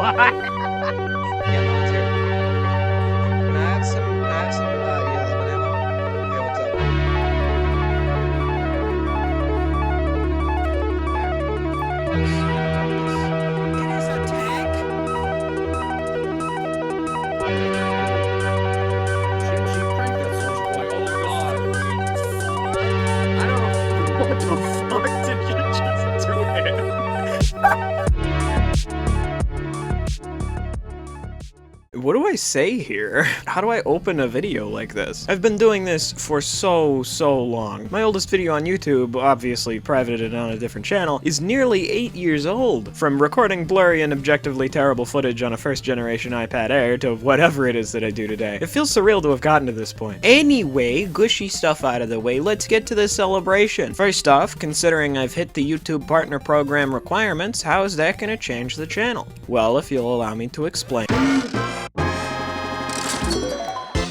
Yeah, no one's here. Can I have some yellow ammo? Hey, what's up? It is a tank. Shit, she cranked that sucker boy. Oh god. I don't. What the fuck did you just do it? What do I say here? How do I open a video like this? I've been doing this for so long. My oldest video on YouTube, obviously privated on a different channel, is nearly 8 years old. From recording blurry and objectively terrible footage on a first-generation iPad Air to whatever it is that I do today. It feels surreal to have gotten to this point. Anyway, gushy stuff out of the way, let's get to the celebration. First off, considering I've hit the YouTube Partner Program requirements, how is that gonna change the channel? Well, if you'll allow me to explain.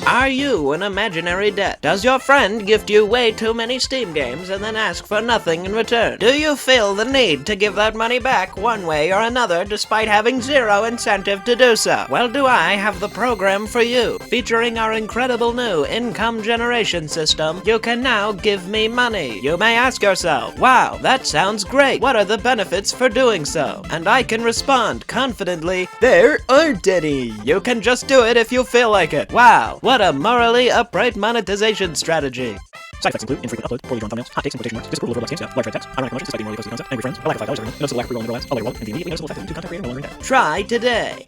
Are you an imaginary debt? Does your friend gift you way too many Steam games and then ask for nothing in return? Do you feel the need to give that money back one way or another despite having zero incentive to do so? Well, do I have the program for you. Featuring our incredible new income generation system, you can now give me money. You may ask yourself, wow, that sounds great. What are the benefits for doing so? And I can respond confidently, there aren't any. You can just do it if you feel like it. Wow, what a morally upright monetization strategy. Side effects include infrequent uploads, poorly drawn thumbnails, hot takes and quotation marks, disapproval of Roblox game stats, large red text, ironic emotions despite being morally opposed to the concept, angry friends, a lack of $5 everyone, noticeable lack of real overlaps, a layer wall, and the immediately noticeable effect of content creating no longer in doubt. Try today.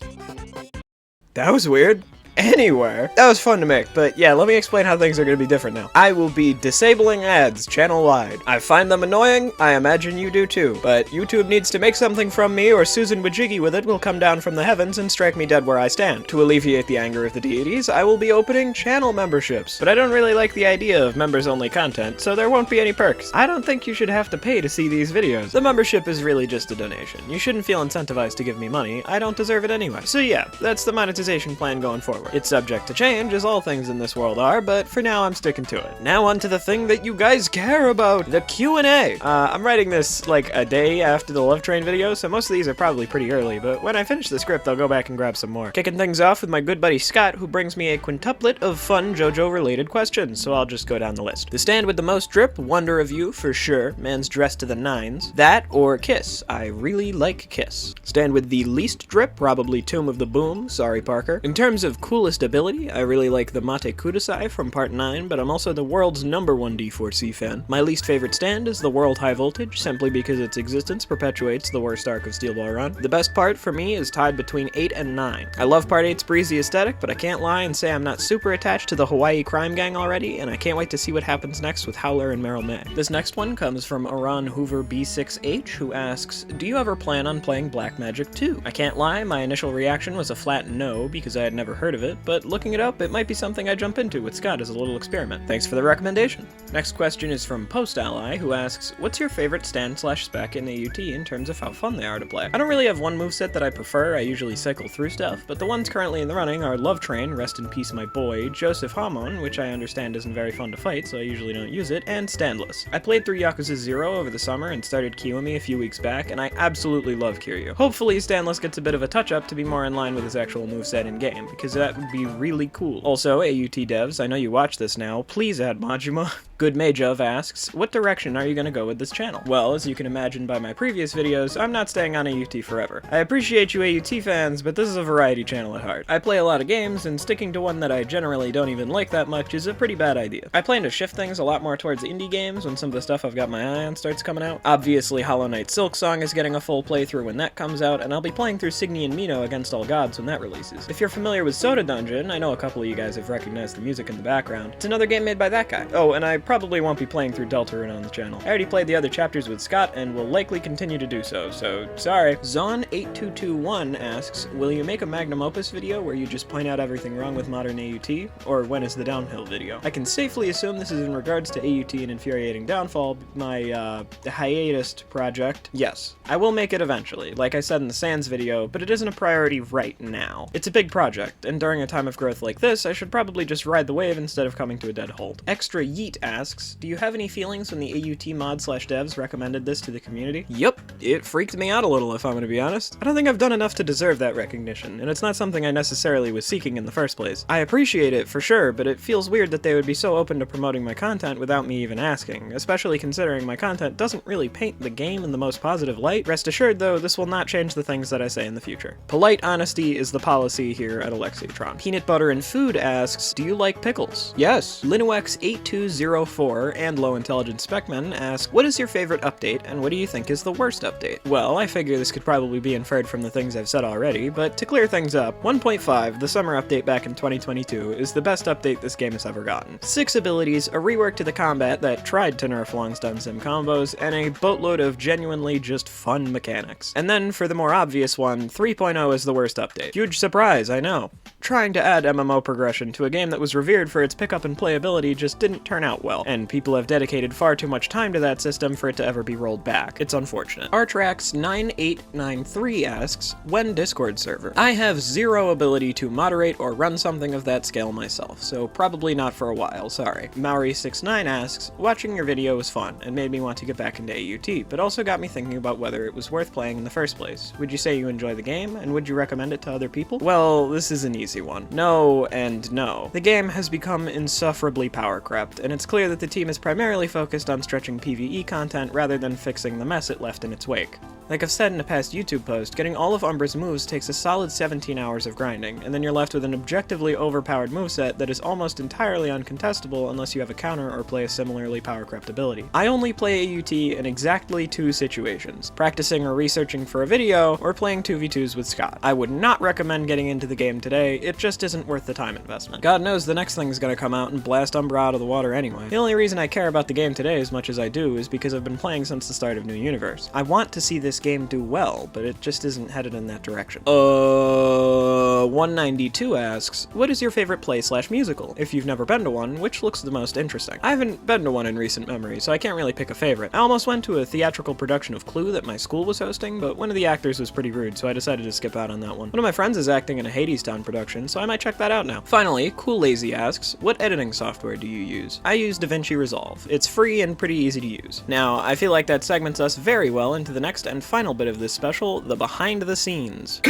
That was weird. Anywhere. That was fun to make, but yeah, let me explain how things are going to be different now. I will be disabling ads channel-wide. I find them annoying, I imagine you do too, but YouTube needs to make something from me or Susan Wojcicki with it will come down from the heavens and strike me dead where I stand. To alleviate the anger of the deities, I will be opening channel memberships, but I don't really like the idea of members-only content, so there won't be any perks. I don't think you should have to pay to see these videos. The membership is really just a donation. You shouldn't feel incentivized to give me money, I don't deserve it anyway. So yeah, that's the monetization plan going forward. It's subject to change, as all things in this world are, but for now I'm sticking to it. Now on to the thing that you guys care about, the Q&A. I'm writing this like a day after the Love Train video, so most of these are probably pretty early, but when I finish the script I'll go back and grab some more. Kicking things off with my good buddy Scott, who brings me a quintuplet of fun JoJo-related questions, so I'll just go down the list. The stand with the most drip, Wonder of You for sure, man's dressed to the nines. That or Kiss, I really like Kiss. Stand with the least drip, probably Tomb of the Boom, sorry Parker. In terms of coolest ability, I really like the Mate Kudasai from Part 9, but I'm also the world's #1 D4C fan. My least favorite stand is the World High Voltage, simply because its existence perpetuates the worst arc of Steel Ball Run. The best part, for me, is tied between 8 and 9. I love Part 8's breezy aesthetic, but I can't lie and say I'm not super attached to the Hawaii crime gang already, and I can't wait to see what happens next with Howler and Meryl May. This next one comes from Aran Hoover B6H, who asks, do you ever plan on playing Black Magic 2? I can't lie, my initial reaction was a flat no, because I had never heard of it, but looking it up, it might be something I jump into with Scott as a little experiment. Thanks for the recommendation. Next question is from Post Ally, who asks, what's your favorite stand/spec in AUT in terms of how fun they are to play? I don't really have one moveset that I prefer, I usually cycle through stuff, but the ones currently in the running are Love Train, rest in peace my boy, Joseph Hamon, which I understand isn't very fun to fight, so I usually don't use it, and Standless. I played through Yakuza 0 over the summer and started QnA a few weeks back, and I absolutely love Kiryu. Hopefully Standless gets a bit of a touch-up to be more in line with his actual moveset in-game, because that would be really cool. Also, AUT devs, I know you watch this now, please add Majima. Good Majov asks, what direction are you going to go with this channel? Well, as you can imagine by my previous videos, I'm not staying on AUT forever. I appreciate you AUT fans, but this is a variety channel at heart. I play a lot of games, and sticking to one that I generally don't even like that much is a pretty bad idea. I plan to shift things a lot more towards indie games when some of the stuff I've got my eye on starts coming out. Obviously, Hollow Knight Silksong is getting a full playthrough when that comes out, and I'll be playing through Signy and Mino Against All Gods when that releases. If you're familiar with Soda Dungeon, I know a couple of you guys have recognized the music in the background. It's another game made by that guy. Oh, and I probably won't be playing through Deltarune on the channel. I already played the other chapters with Scott and will likely continue to do so sorry. Zon8221 asks, will you make a magnum opus video where you just point out everything wrong with modern AUT, or when is the downhill video? I can safely assume this is in regards to AUT and Infuriating Downfall, my hiatus project. Yes, I will make it eventually, like I said in the Sans video, but it isn't a priority right now. It's a big project, and during during a time of growth like this, I should probably just ride the wave instead of coming to a dead halt. Extra Yeet asks, do you have any feelings when the AUT mod/devs recommended this to the community? Yup, it freaked me out a little if I'm gonna be honest. I don't think I've done enough to deserve that recognition, and it's not something I necessarily was seeking in the first place. I appreciate it for sure, but it feels weird that they would be so open to promoting my content without me even asking, especially considering my content doesn't really paint the game in the most positive light. Rest assured though, this will not change the things that I say in the future. Polite honesty is the policy here at Alexiotron. Peanut Butter and Food asks, do you like pickles? Yes. Linuex8204 and Low Intelligence Specman ask, what is your favorite update and what do you think is the worst update? Well, I figure this could probably be inferred from the things I've said already, but to clear things up, 1.5, the summer update back in 2022, is the best update this game has ever gotten. 6 abilities, a rework to the combat that tried to nerf long stun sim combos, and a boatload of genuinely just fun mechanics. And then for the more obvious one, 3.0 is the worst update. Huge surprise, I know. Trying to add MMO progression to a game that was revered for its pickup and playability just didn't turn out well, and people have dedicated far too much time to that system for it to ever be rolled back. It's unfortunate. Artrax9893 asks, when Discord server? I have zero ability to moderate or run something of that scale myself, so probably not for a while, sorry. Maori69 asks, watching your video was fun and made me want to get back into AUT, but also got me thinking about whether it was worth playing in the first place. Would you say you enjoy the game, and would you recommend it to other people? Well, this is an easy one. No and no. The game has become insufferably power crept, and it's clear that the team is primarily focused on stretching PvE content rather than fixing the mess it left in its wake. Like I've said in a past YouTube post, getting all of Umbra's moves takes a solid 17 hours of grinding, and then you're left with an objectively overpowered moveset that is almost entirely uncontestable unless you have a counter or play a similarly power-crept ability. I only play AUT in exactly 2 situations, practicing or researching for a video, or playing 2v2s with Scott. I would not recommend getting into the game today, it just isn't worth the time investment. God knows the next thing's gonna come out and blast Umbra out of the water anyway. The only reason I care about the game today as much as I do is because I've been playing since the start of New Universe. I want to see this game do well, but it just isn't headed in that direction. 192 asks, what is your favorite play/musical? If you've never been to one, which looks the most interesting? I haven't been to one in recent memory, so I can't really pick a favorite. I almost went to a theatrical production of Clue that my school was hosting, but one of the actors was pretty rude, so I decided to skip out on that one. One of my friends is acting in a Hadestown production, so I might check that out now. Finally, Cool Lazy asks, what editing software do you use? I use DaVinci Resolve. It's free and pretty easy to use. Now, I feel like that segments us very well into the next and final bit of this special, the behind the scenes.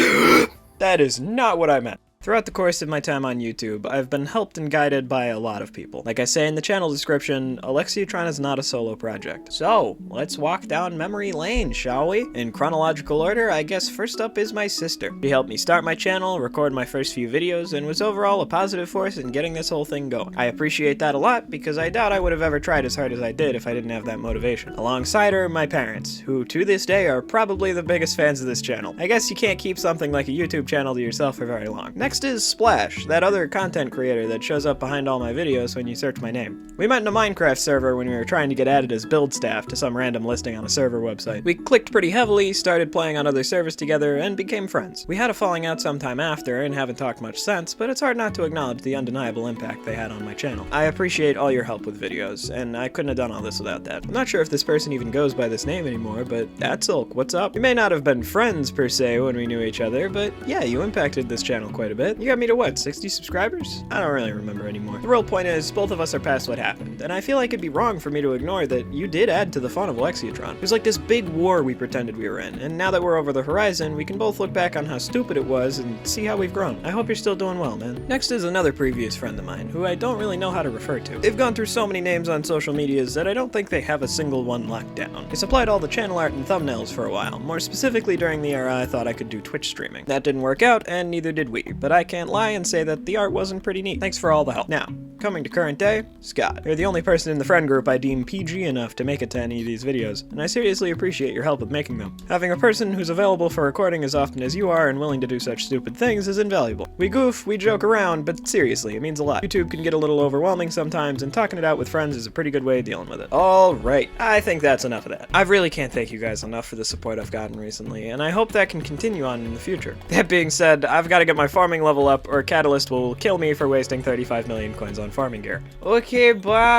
That is not what I meant. Throughout the course of my time on YouTube, I've been helped and guided by a lot of people. Like I say in the channel description, Alexiotron is not a solo project. So, let's walk down memory lane, shall we? In chronological order, I guess first up is my sister. She helped me start my channel, record my first few videos, and was overall a positive force in getting this whole thing going. I appreciate that a lot, because I doubt I would have ever tried as hard as I did if I didn't have that motivation. Alongside her, my parents, who to this day are probably the biggest fans of this channel. I guess you can't keep something like a YouTube channel to yourself for very long. Next is Splash, that other content creator that shows up behind all my videos when you search my name. We met in a Minecraft server when we were trying to get added as build staff to some random listing on a server website. We clicked pretty heavily, started playing on other servers together, and became friends. We had a falling out sometime after and haven't talked much since, but it's hard not to acknowledge the undeniable impact they had on my channel. I appreciate all your help with videos, and I couldn't have done all this without that. I'm not sure if this person even goes by this name anymore, but Atsilk, what's up? We may not have been friends per se when we knew each other, but yeah, you impacted this channel quite a bit. You got me to what, 60 subscribers? I don't really remember anymore. The real point is, both of us are past what happened, and I feel like it'd be wrong for me to ignore that you did add to the fun of Alexiotron. It was like this big war we pretended we were in, and now that we're over the horizon, we can both look back on how stupid it was and see how we've grown. I hope you're still doing well, man. Next is another previous friend of mine, who I don't really know how to refer to. They've gone through so many names on social medias that I don't think they have a single one locked down. They supplied all the channel art and thumbnails for a while, more specifically during the era I thought I could do Twitch streaming. That didn't work out, and neither did we, but I can't lie and say that the art wasn't pretty neat. Thanks for all the help. Now, coming to current day, Scott. You're the only person in the friend group I deem PG enough to make it to any of these videos, and I seriously appreciate your help with making them. Having a person who's available for recording as often as you are and willing to do such stupid things is invaluable. We goof, we joke around, but seriously, it means a lot. YouTube can get a little overwhelming sometimes, and talking it out with friends is a pretty good way of dealing with it. Alright, I think that's enough of that. I really can't thank you guys enough for the support I've gotten recently, and I hope that can continue on in the future. That being said, I've got to get my farming level up, or Catalyst will kill me for wasting 35 million coins on farming gear. Okay, bye!